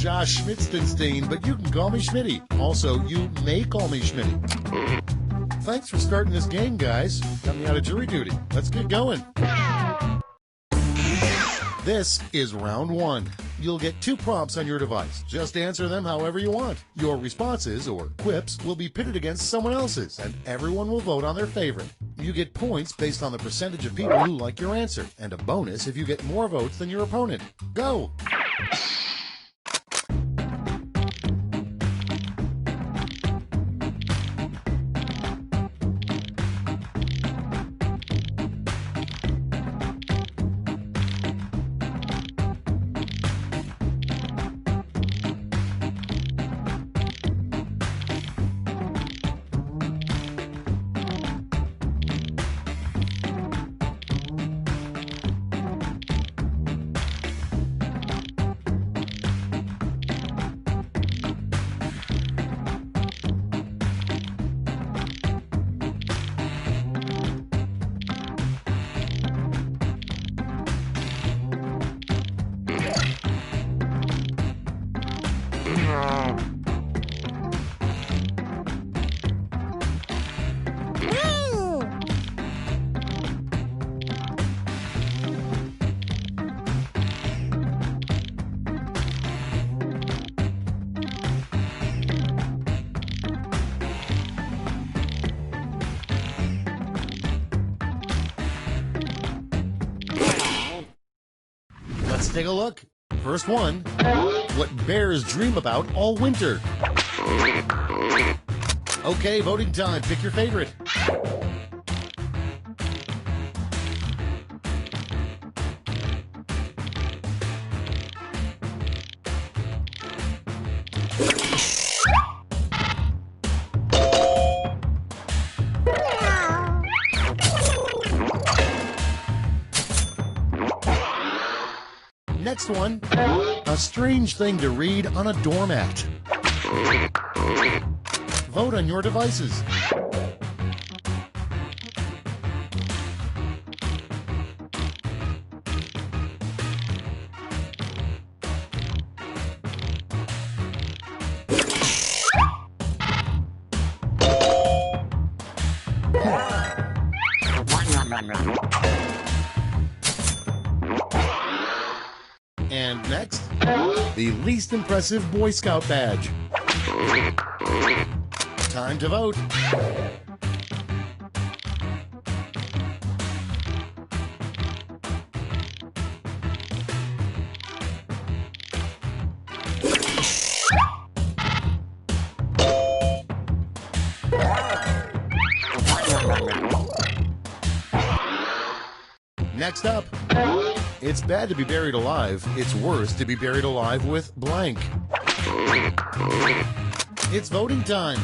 Josh Schmitzenstein, but you can call me Schmitty. Also, you may call me Schmitty. Thanks for starting this game, guys. Got me out of jury duty. Let's get going. This is round one. You'll get 2 prompts on your device. Just answer them however you want. Your responses, or quips, will be pitted against someone else's, and everyone will vote on their favorite. You get points based on the percentage of people who like your answer, and a bonus if you get more votes than your opponent. Go! Let's take a look. First one, what bears dream about all winter. Okay, voting time. Pick your favorite. Next one, a strange thing to read on a doormat. Vote on your devices. And next, the least impressive Boy Scout badge. Time to vote. Next up, it's bad to be buried alive. It's worse to be buried alive with blank. It's voting time.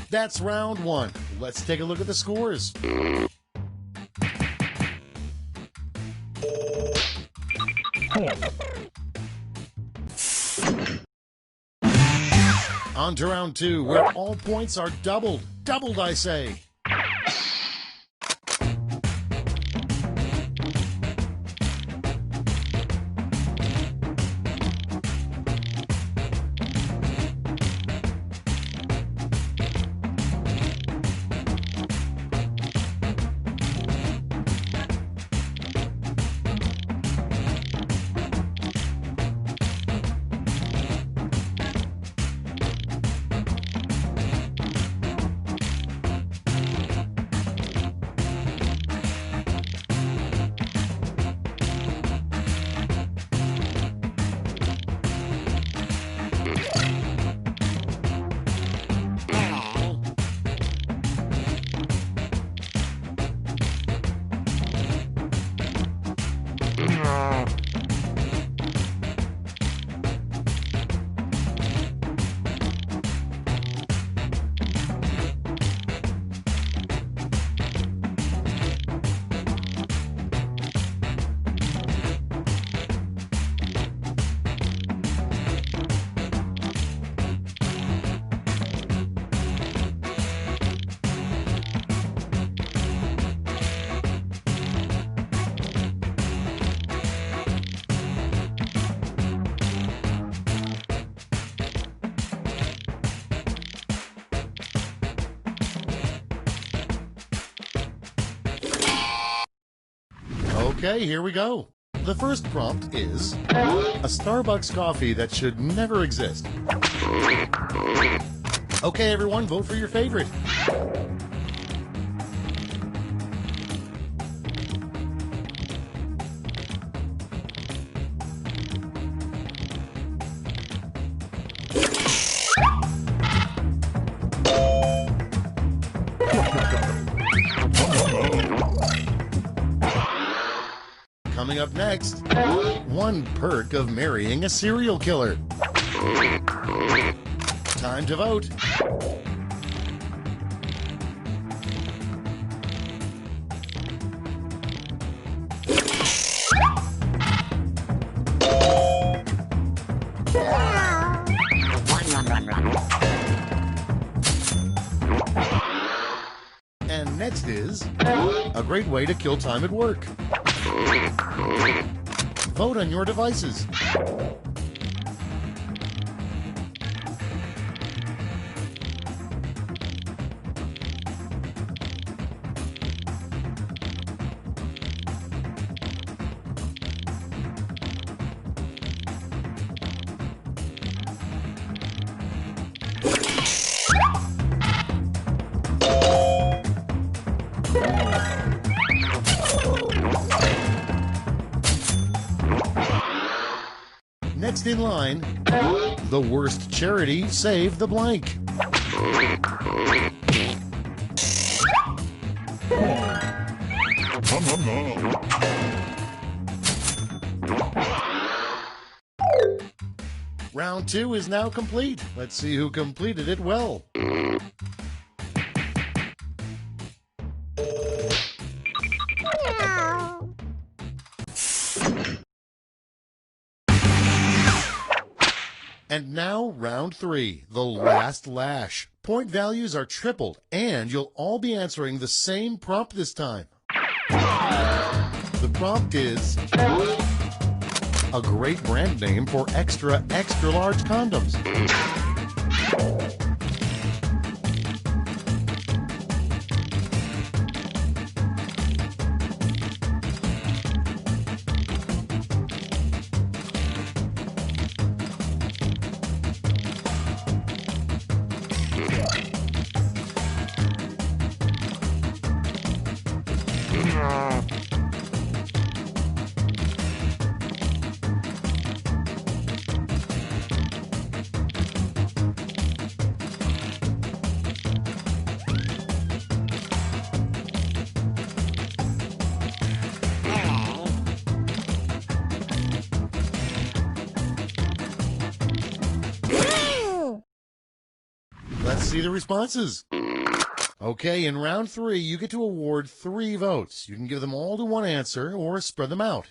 That's round one. Let's take a look at the scores. On to round two, where all points are doubled. Doubled, I say. Okay, here we go. The first prompt is a Starbucks coffee that should never exist. Okay, everyone, vote for your favorite. Coming up next, one perk of marrying a serial killer. Time to vote. And next is a great way to kill time at work. Vote on your devices. Next in line, the worst charity, Save the Blank. Round two is now complete. Let's see who completed it well. And now, round 3, the last lash. Point values are tripled, and you'll all be answering the same prompt this time. The prompt is a great brand name for extra large condoms. Let's see the responses. Okay, in round 3, you get to award 3 votes. You can give them all to one answer or spread them out.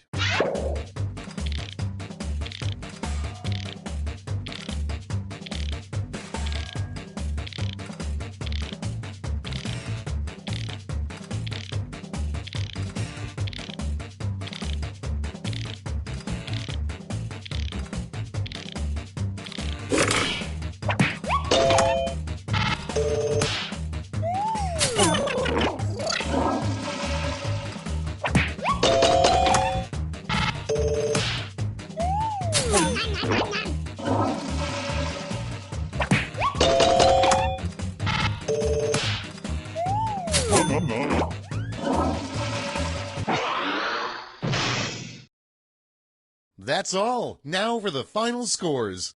That's all. Now for the final scores.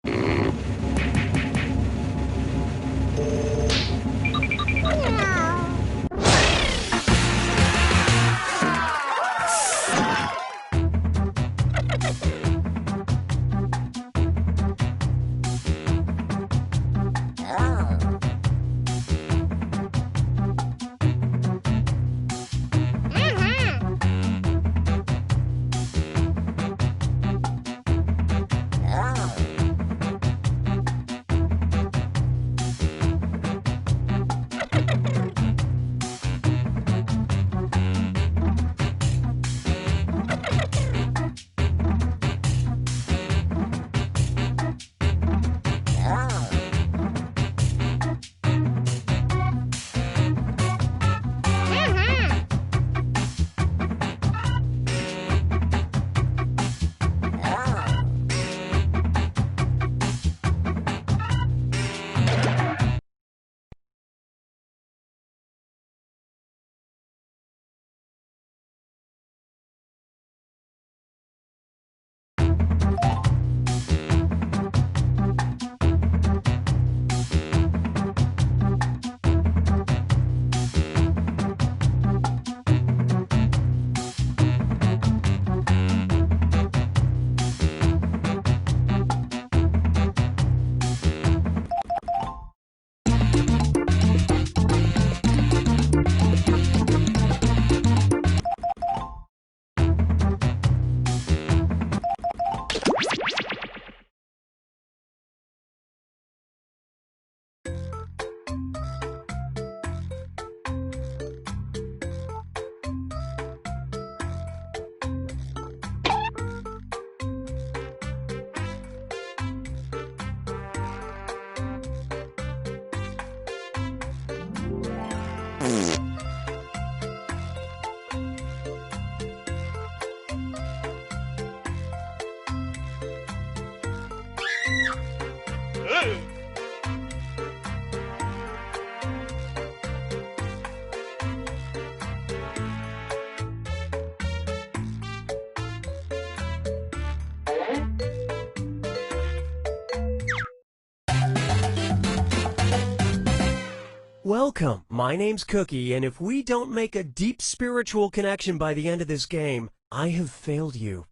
Welcome, my name's Cookie, and if we don't make a deep spiritual connection by the end of this game, I have failed you.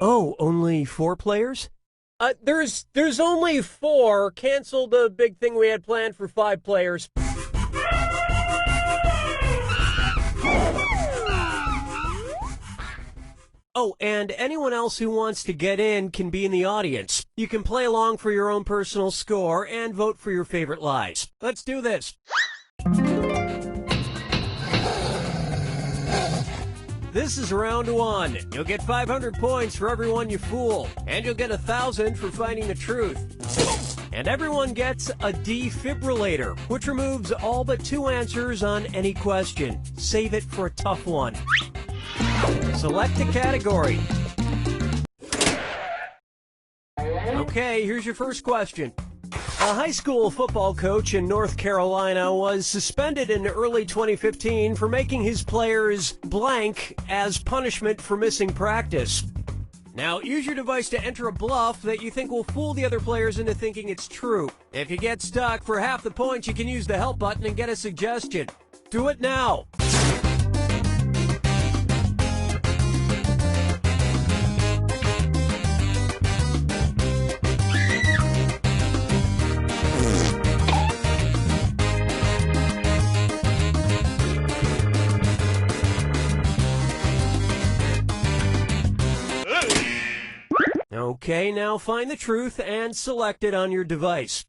Oh, only 4 players? There's only 4. Cancel the big thing we had planned for 5 players. Oh, and anyone else who wants to get in can be in the audience. You can play along for your own personal score and vote for your favorite lies. Let's do this. This is round one. You'll get 500 points for everyone you fool, and you'll get 1,000 for finding the truth. And everyone gets a defibrillator, which removes all but 2 answers on any question. Save it for a tough one. Select a category. Okay, here's your first question. A high school football coach in North Carolina was suspended in early 2015 for making his players blank as punishment for missing practice. Now, use your device to enter a bluff that you think will fool the other players into thinking it's true. If you get stuck, for half the points, you can use the help button and get a suggestion. Do it now. Okay, now find the truth and select it on your device.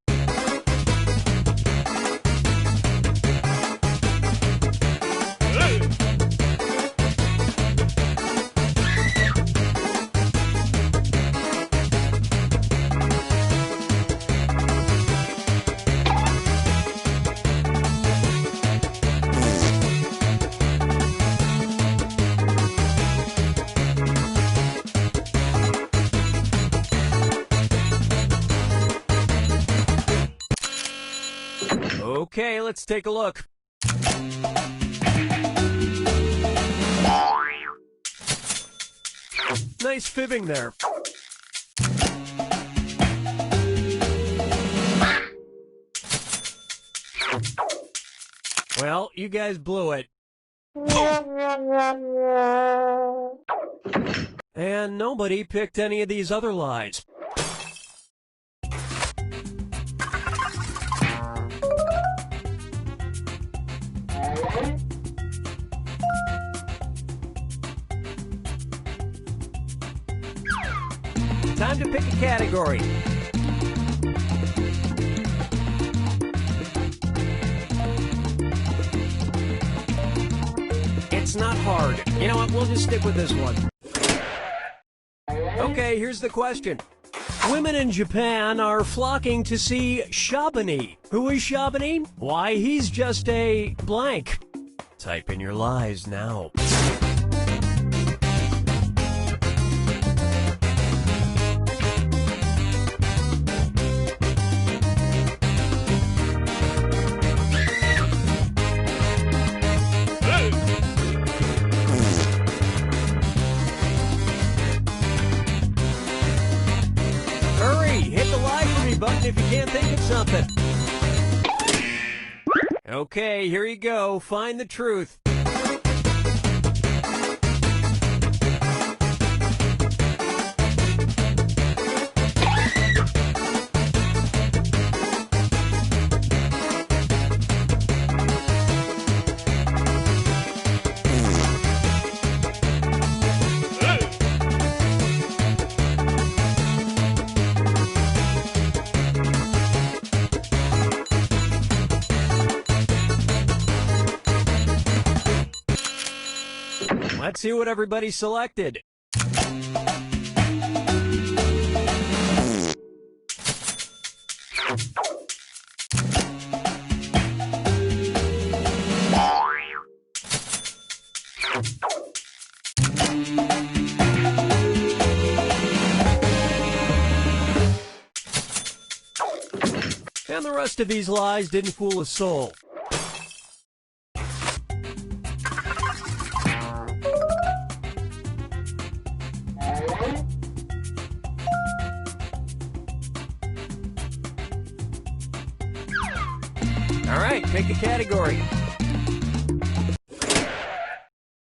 Okay, let's take a look. Nice fibbing there. Well, you guys blew it. And nobody picked any of these other lies. Time to pick a category. It's not hard. You know what? We'll just stick with this one. Okay, here's the question. Women in Japan are flocking to see Shabani. Who is Shabani? Why, he's just a blank. Type in your lies now. Button if you can't think of something. Okay, here you go. Find the truth. Let's see what everybody selected. And the rest of these lies didn't fool a soul. All right, pick a category.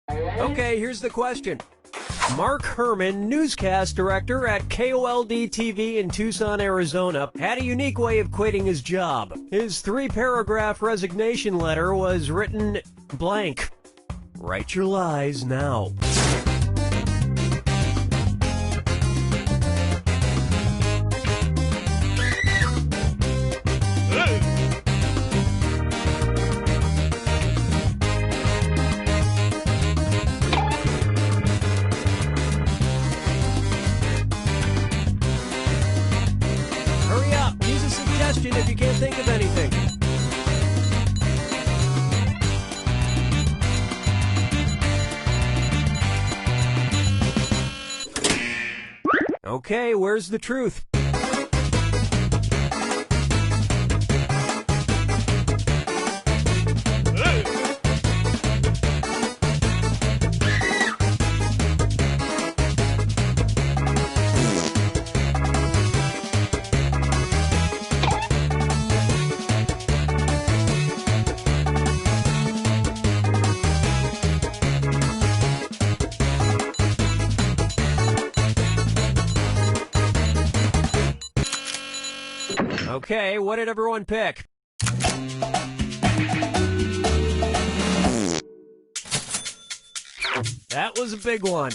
Okay, here's the question. Mark Herman, newscast director at KOLD TV in Tucson, Arizona, had a unique way of quitting his job. His 3-paragraph resignation letter was written blank. Write your lies now. Okay, where's the truth? Okay, what did everyone pick? That was a big one.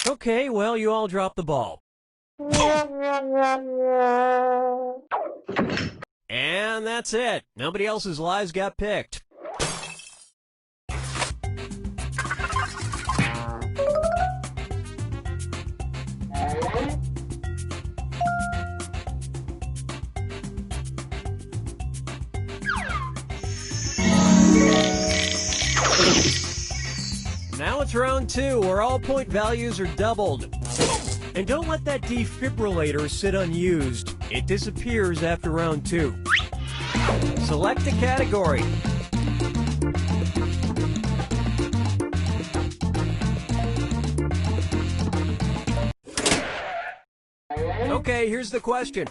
Okay, well, you all dropped the ball. And that's it. Nobody else's lies got picked. Now it's round 2, where all point values are doubled. And don't let that defibrillator sit unused. It disappears after round 2. Select a category. Okay, here's the question.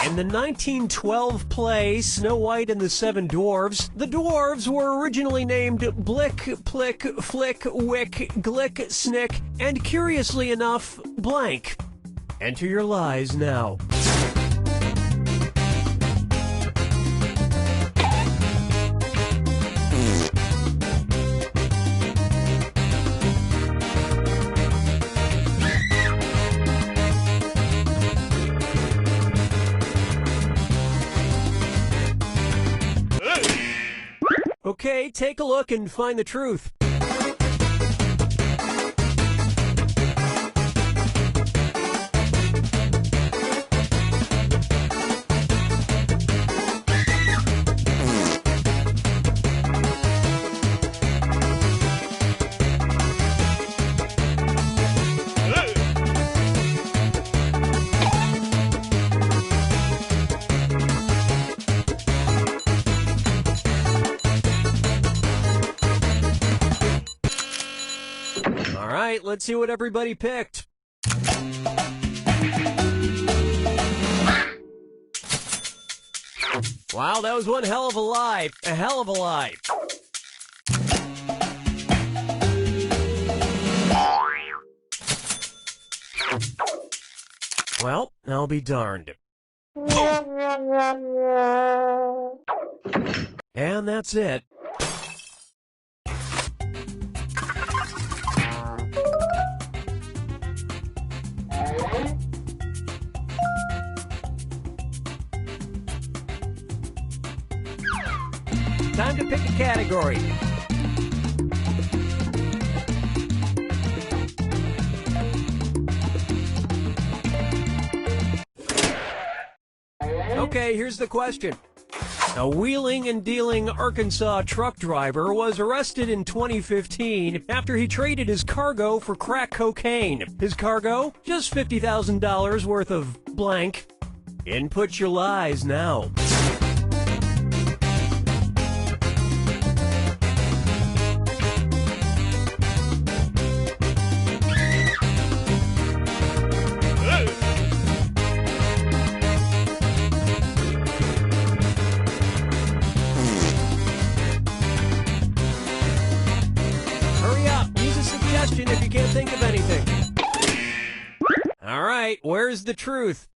In the 1912 play Snow White and the Seven Dwarfs, the dwarves were originally named Blick, Plick, Flick, Wick, Glick, Snick, and curiously enough, blank. Enter your lies now. Okay, take a look and find the truth. All right, let's see what everybody picked. Wow, that was one hell of a lie. A hell of a lie. Well, I'll be darned. And that's it. Time to pick a category. Okay, here's the question. A wheeling and dealing Arkansas truck driver was arrested in 2015 after he traded his cargo for crack cocaine. His cargo? Just $50,000 worth of blank. Input your lies now. If you can't think of anything. All right, where's the truth?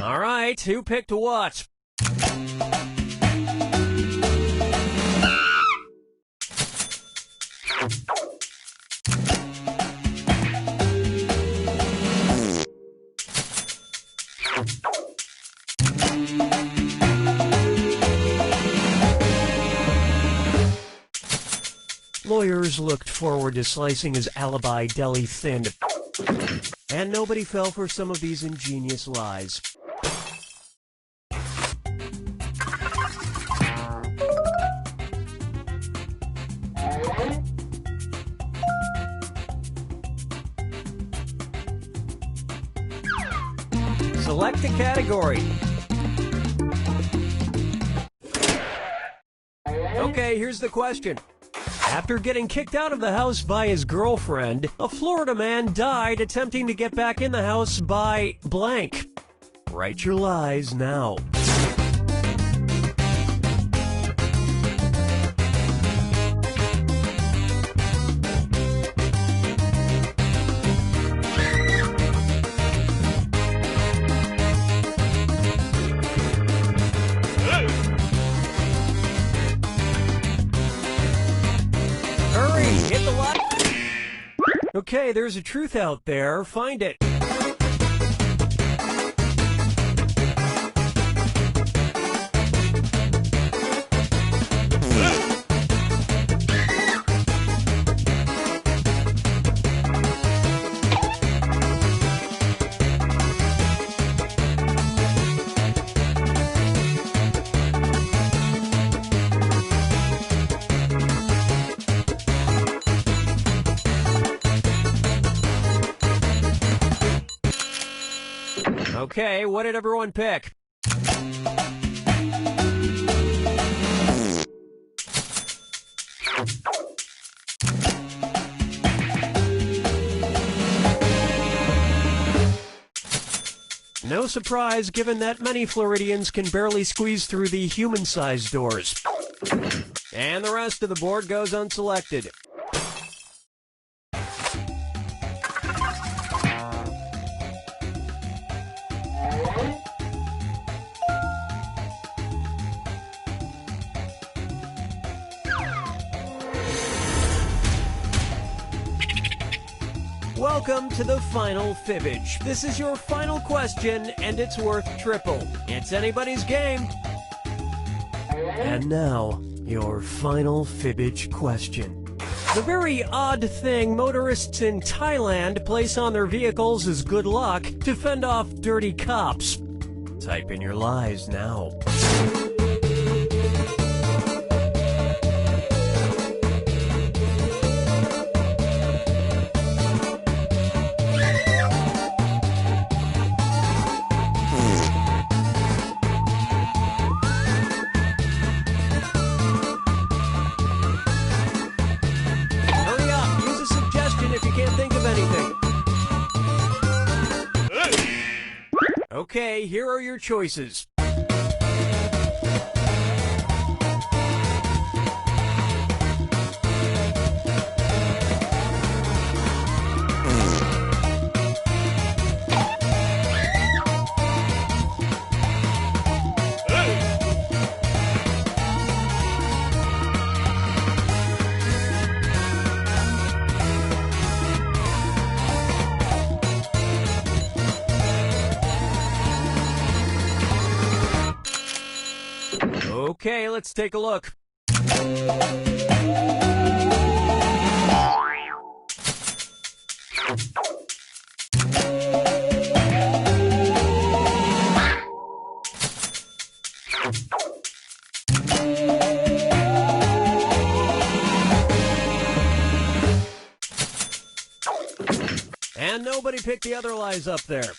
All right, who picked what? neighbors looked forward to slicing his alibi deli thin. And nobody fell for some of these ingenious lies. Select a category. Okay, here's the question. After getting kicked out of the house by his girlfriend, a Florida man died attempting to get back in the house by blank. Write your lies now. Okay, there's a truth out there. Find it. Okay, what did everyone pick? No surprise, given that many Floridians can barely squeeze through the human-sized doors. And the rest of the board goes unselected. Welcome to the final fibbage. This is your final question, and it's worth triple. It's anybody's game. And now, your final fibbage question. The very odd thing motorists in Thailand place on their vehicles as good luck to fend off dirty cops. Type in your lies now. Okay, here are your choices. Okay, let's take a look. And nobody picked the other lies up there.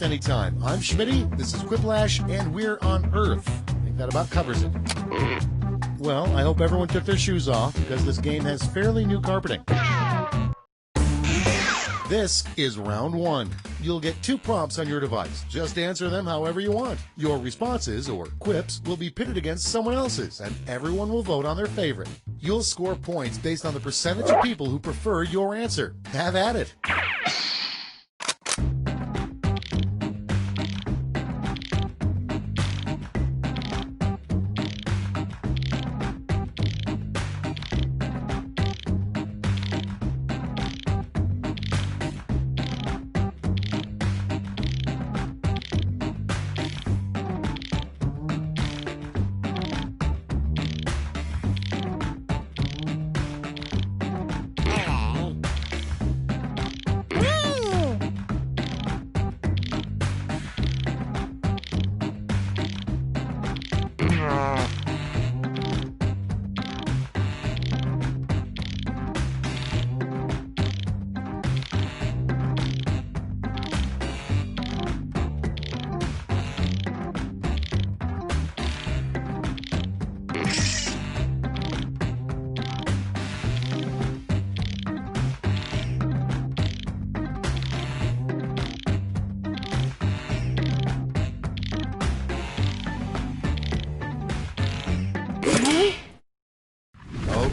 just any time. I'm Schmitty, this is Quiplash, and we're on Earth. I think that about covers it. Well, I hope everyone took their shoes off because this game has fairly new carpeting. This is round one. You'll get 2 prompts on your device. Just answer them however you want. Your responses, or quips, will be pitted against someone else's, and everyone will vote on their favorite. You'll score points based on the percentage of people who prefer your answer. Have at it.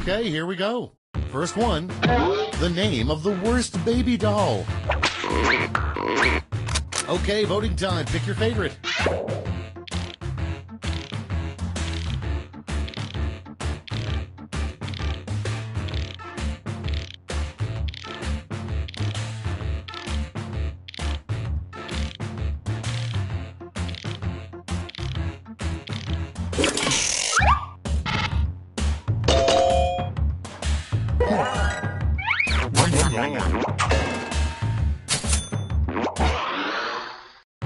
Okay, here we go. First one, the name of the worst baby doll. Okay, voting time. Pick your favorite.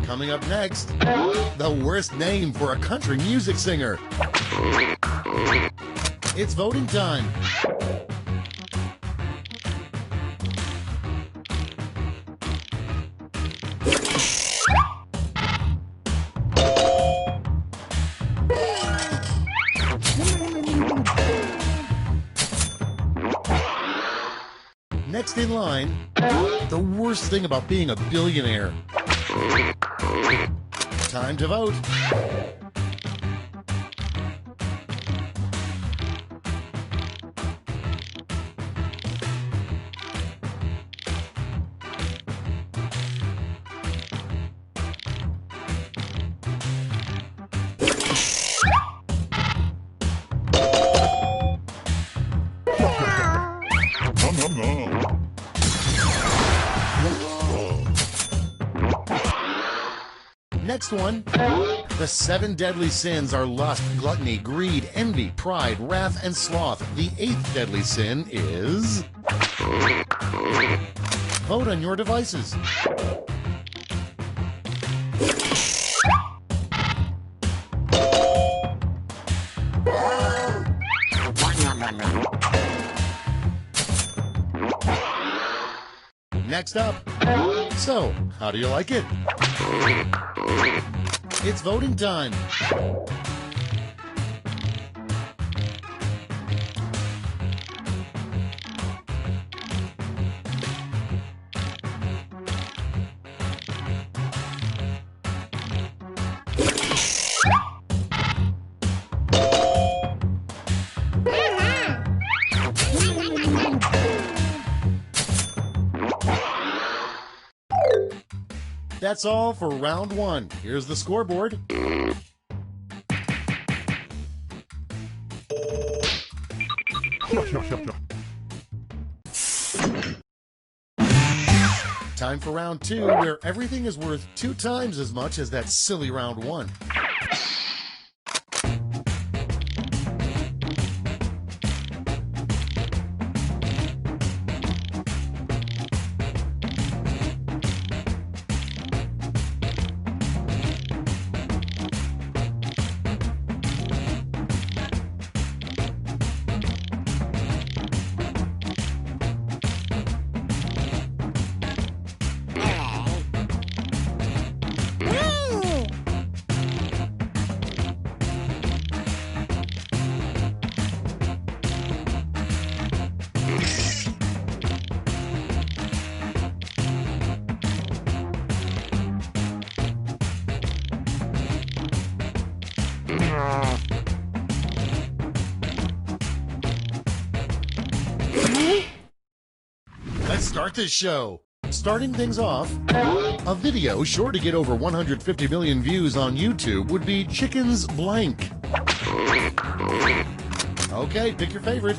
Coming up next, the worst name for a country music singer. It's voting time. Next in line, the worst thing about being a billionaire. Time to vote. Next one, the 7 deadly sins are lust, gluttony, greed, envy, pride, wrath, and sloth. The 8th deadly sin is... Vote on your devices. Next up, so, how do you like it? It's voting time. That's all for round one. Here's the scoreboard. Time for round two, where everything is worth 2 times as much as that silly round one. Let's start this show. Starting things off, a video sure to get over 150 million views on YouTube would be Chickens Blank. Okay, pick your favorite.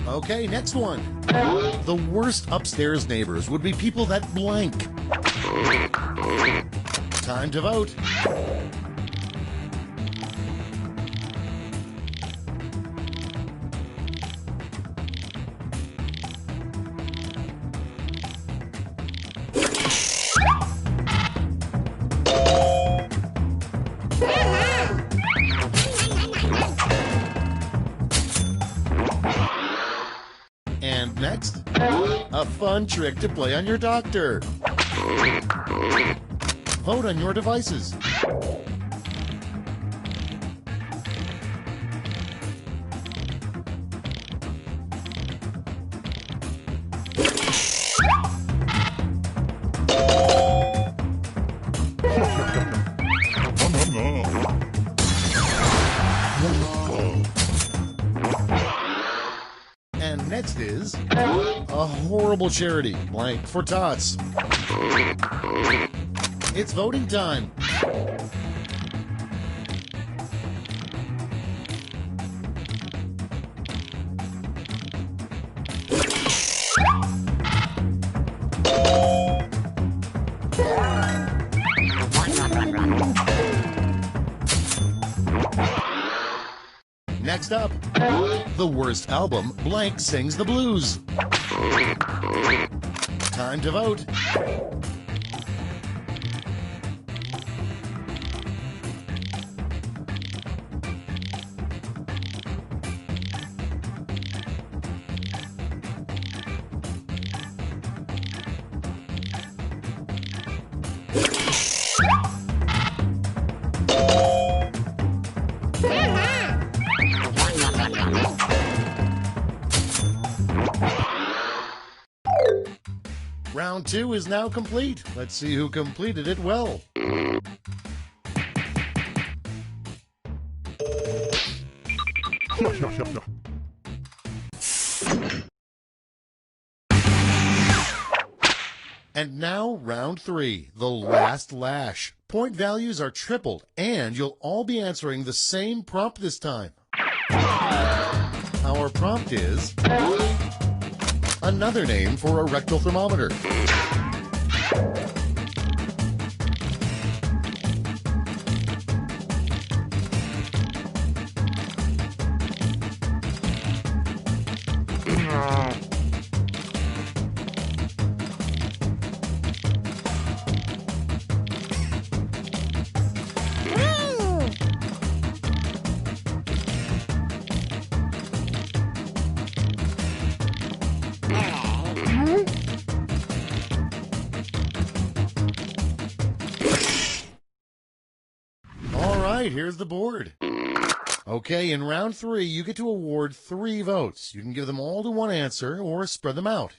Okay, next one. The worst upstairs neighbors would be people that blank. Time to vote. And next, a fun trick to play on your doctor. Vote on your devices. And next is a horrible charity, blank for Tots. It's voting time. Next up, the worst album, blank sings the blues. Time to vote. Round 2 is now complete. Let's see who completed it well. And now round 3, the last lash. Point values are tripled, and you'll all be answering the same prompt this time. Our prompt is another name for a rectal thermometer. Here's the board. Okay, in round 3, you get to award 3 votes. You can give them all to one answer or spread them out.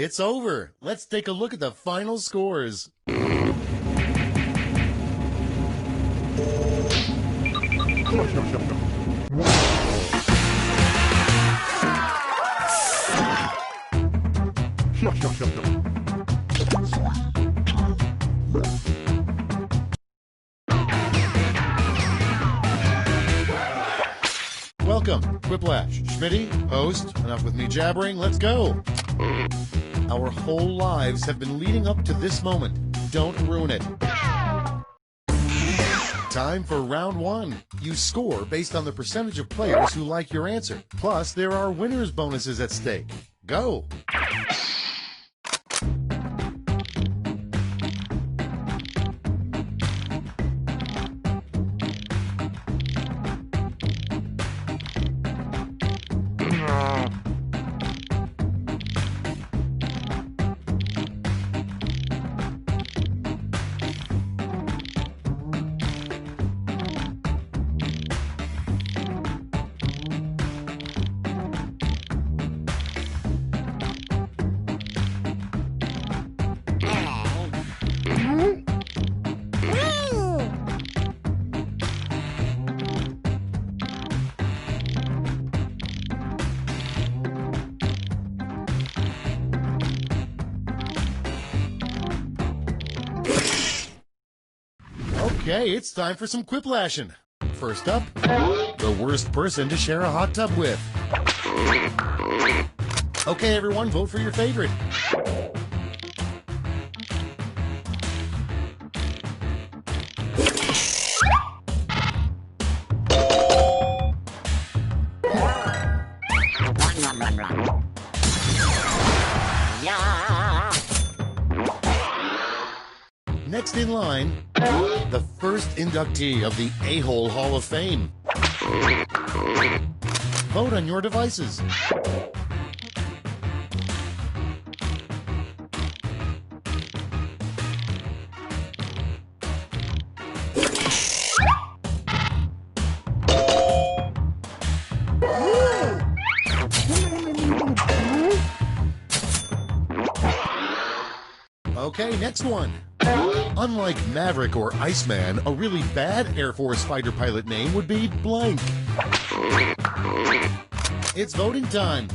It's over. Let's take a look at the final scores. Welcome, Quiplash. Schmitty, host. Enough with me jabbering. Let's go. Our whole lives have been leading up to this moment. Don't ruin it. Time for round one. You score based on the percentage of players who like your answer. Plus, there are winners' bonuses at stake. Go. Okay, it's time for some quiplashing. First up, the worst person to share a hot tub with. Okay, everyone, vote for your favorite. Next in line, the first inductee of the A-Hole Hall of Fame. Vote on your devices. Okay, next one. Unlike Maverick or Iceman, a really bad Air Force fighter pilot name would be blank. It's voting time.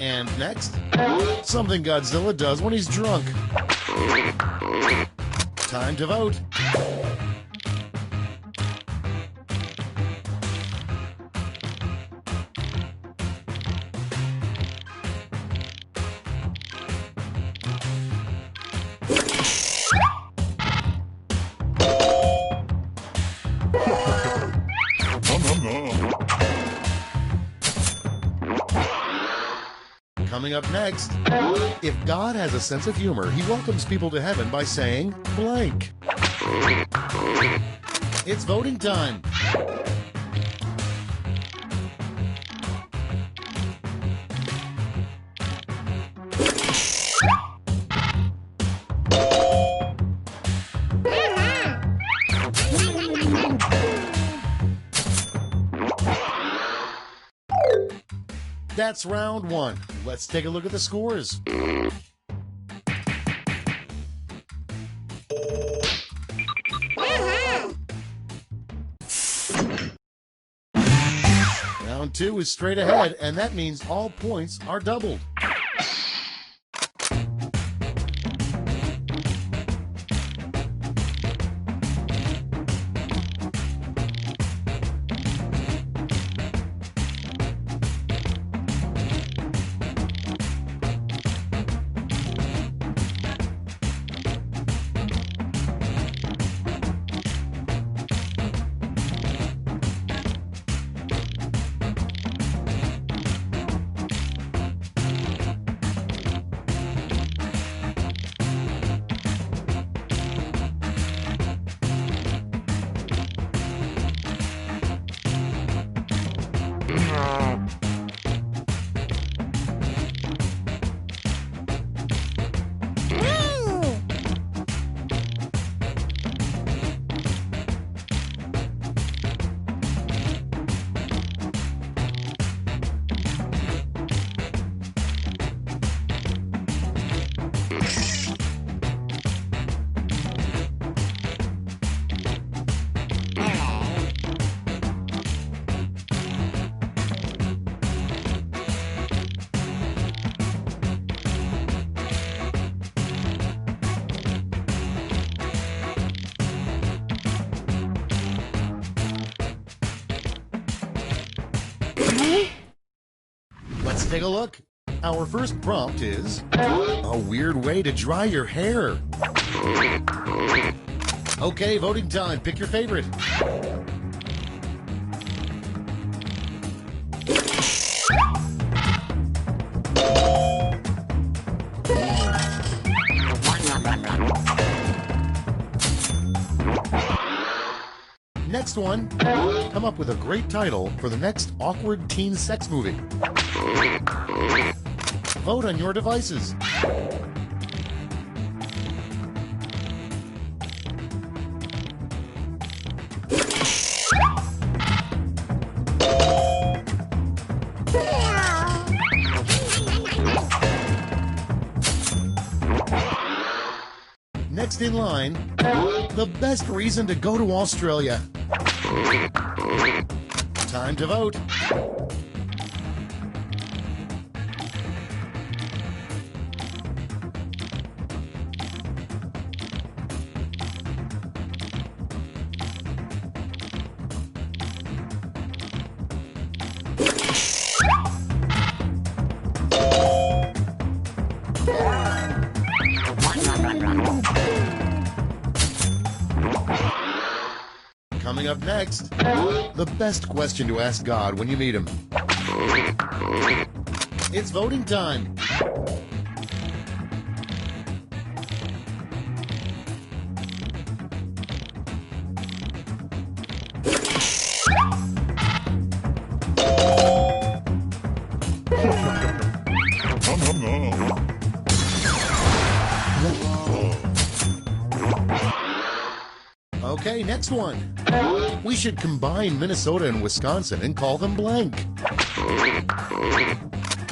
And next, something Godzilla does when he's drunk. Time to vote. Coming up next, if God has a sense of humor, he welcomes people to heaven by saying blank. It's voting time. That's round one. Let's take a look at the scores. Round two is straight ahead, and that means all points are doubled. Let's take a look. Our first prompt is a weird way to dry your hair. Okay, voting time. Pick your favorite. Next one, come up with a great title for the next awkward teen sex movie. Vote on your devices. Next in line, the best reason to go to Australia. Time to vote. Coming up next, the best question to ask God when you meet him. It's voting time. Okay, next one. We should combine Minnesota and Wisconsin and call them blank.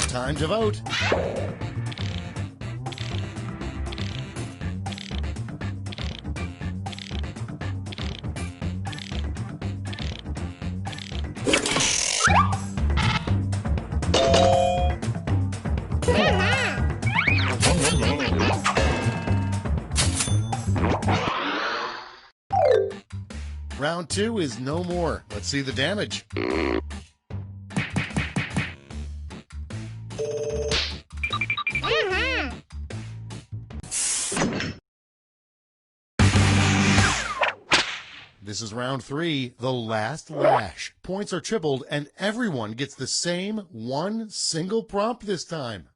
Time to vote. Round two is no more. Let's see the damage. This is round three, the last lash. Points are tripled and everyone gets the same one single prompt this time.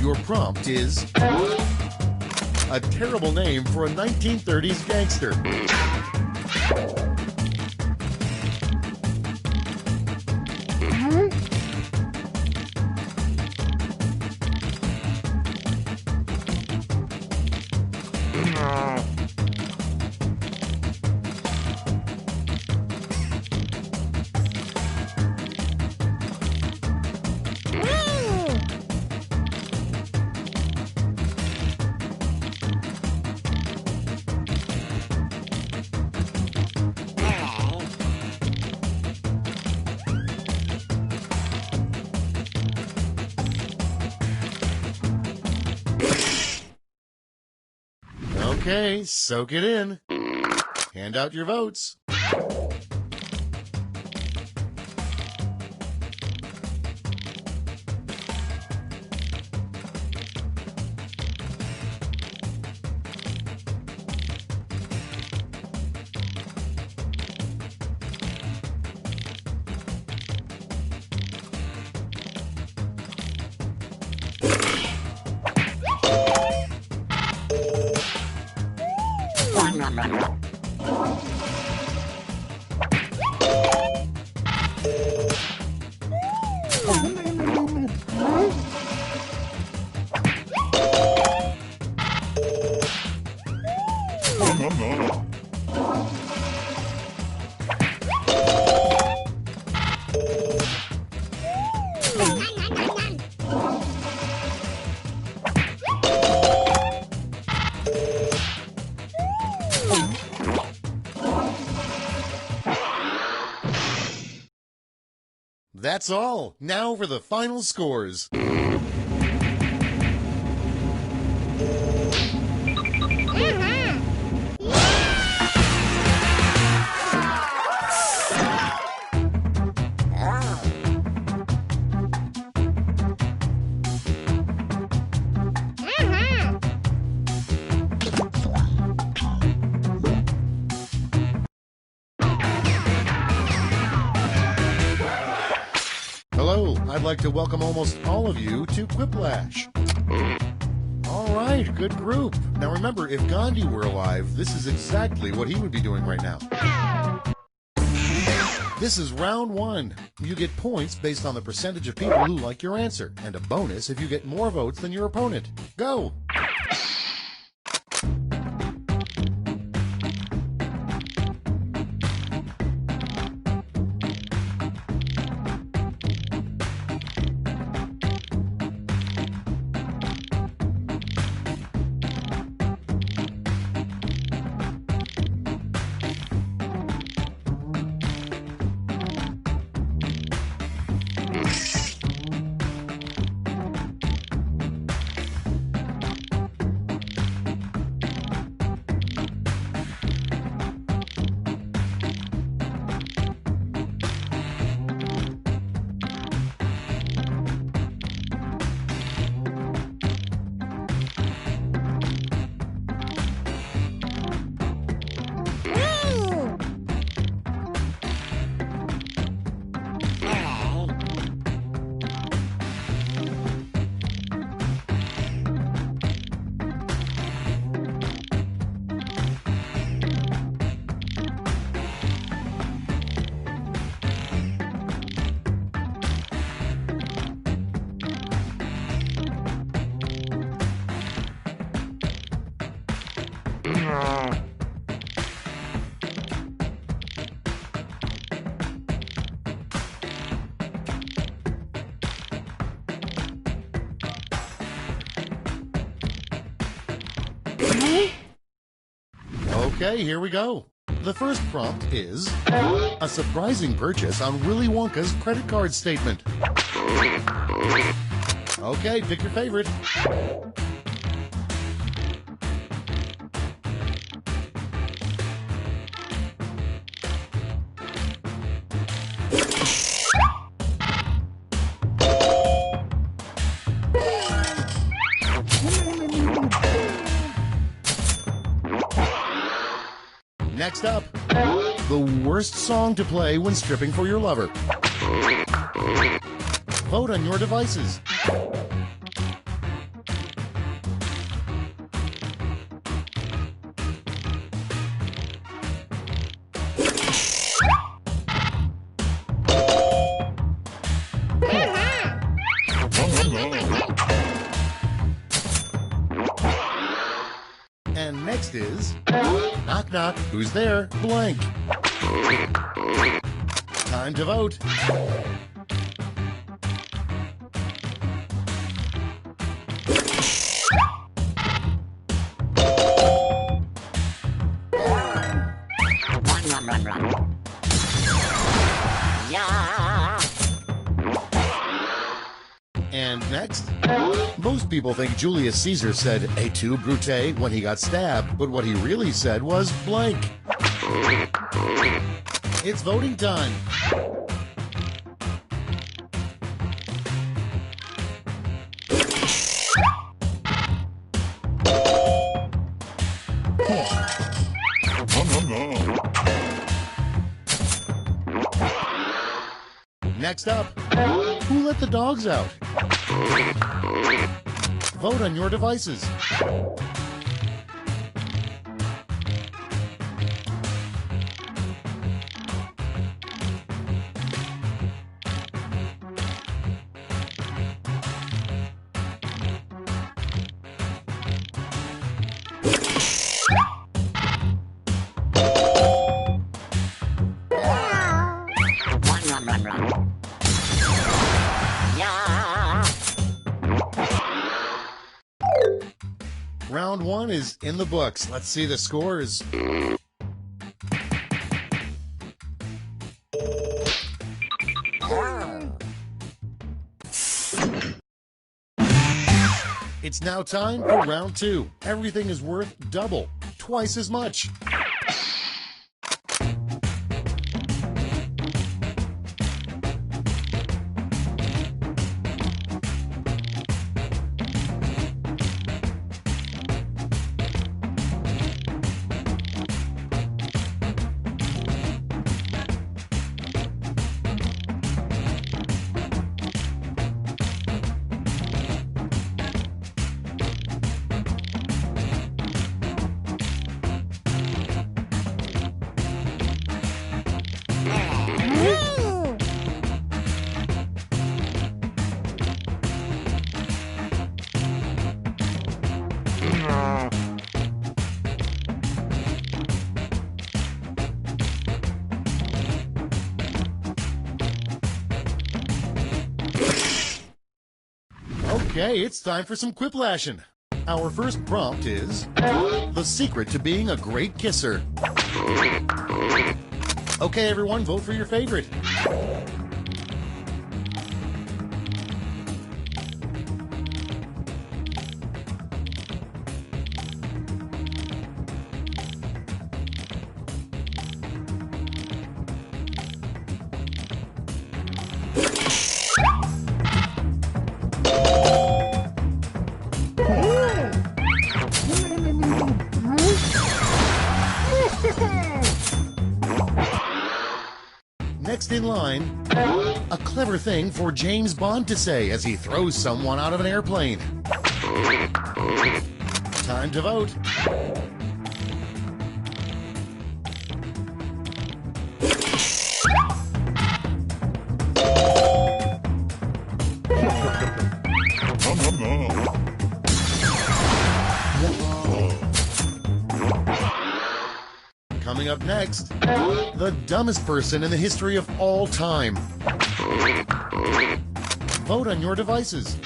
Your prompt is a terrible name for a 1930s gangster. Okay, soak it in. Hand out your votes. That's all. Now for the final scores. like to welcome almost all of you to Quiplash. All right, good group. Now remember, if Gandhi were alive, this is exactly what he would be doing right now. This is round one. You get points based on the percentage of people who like your answer, and a bonus if you get more votes than your opponent. Go! Okay, here we go. The first prompt is a surprising purchase on Willy Wonka's credit card statement. Okay, pick your favorite. Next up, the worst song to play when stripping for your lover. Vote on your devices. And next is knock knock, who's there? Blank. Time to vote. And next, most people think Julius Caesar said "et tu, Brute" when he got stabbed, but what he really said was blank. It's voting time. Next up, who let the dogs out? Vote on your devices. Round one is in the books. Let's see the scores. It's now time for round two. Everything is worth double, twice as much. Okay, it's time for some quiplashing. Our first prompt is the secret to being a great kisser. Okay, everyone, vote for your favorite. Next in line, a clever thing for James Bond to say as he throws someone out of an airplane. Time to vote. Coming up next, the dumbest person in the history of all time. Vote on your devices.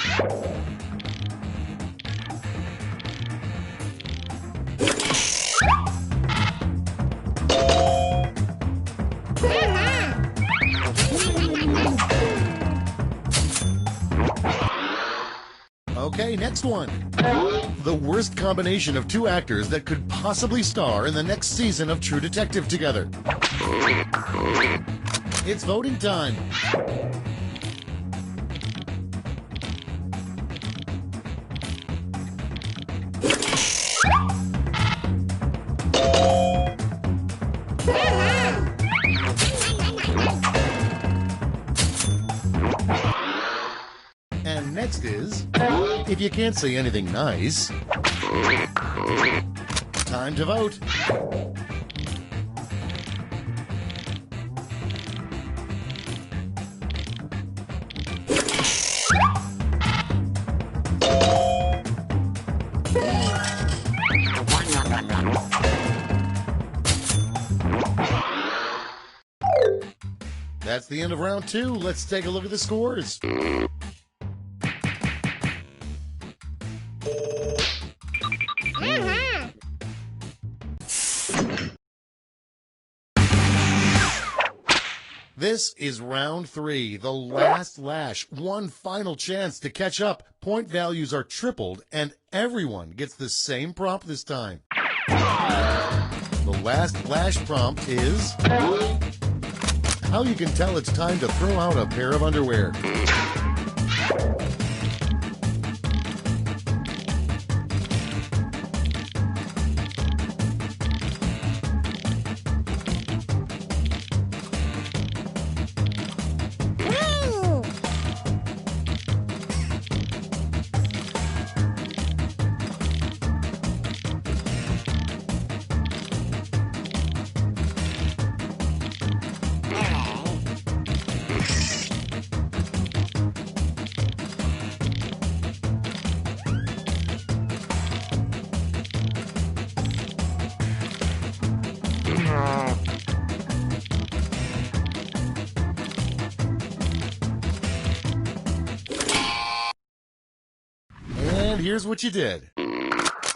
Okay, next one. The worst combination of two actors that could possibly star in the next season of True Detective together. It's voting time. And next is, if you can't say anything nice, time to vote. That's the end of round 2. Let's take a look at the scores. This is round 3, the last lash. One final chance to catch up. Point values are tripled, and everyone gets the same prompt this time. The last lash prompt is how you can tell it's time to throw out a pair of underwear. And here's what you did.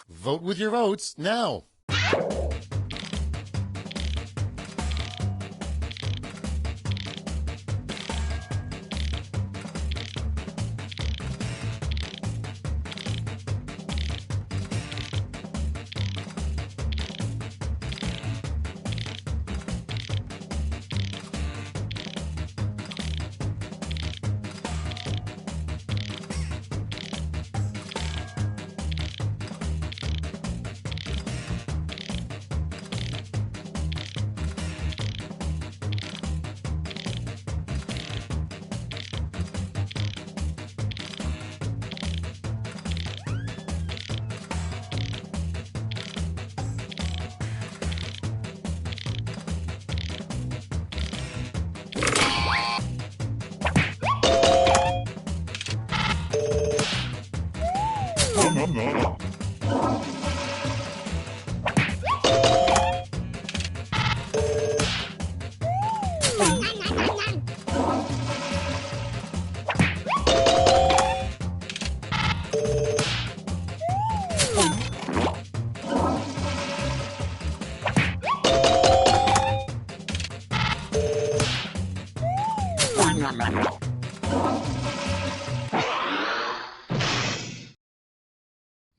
Vote with your votes now.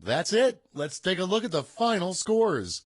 That's it. Let's take a look at the final scores.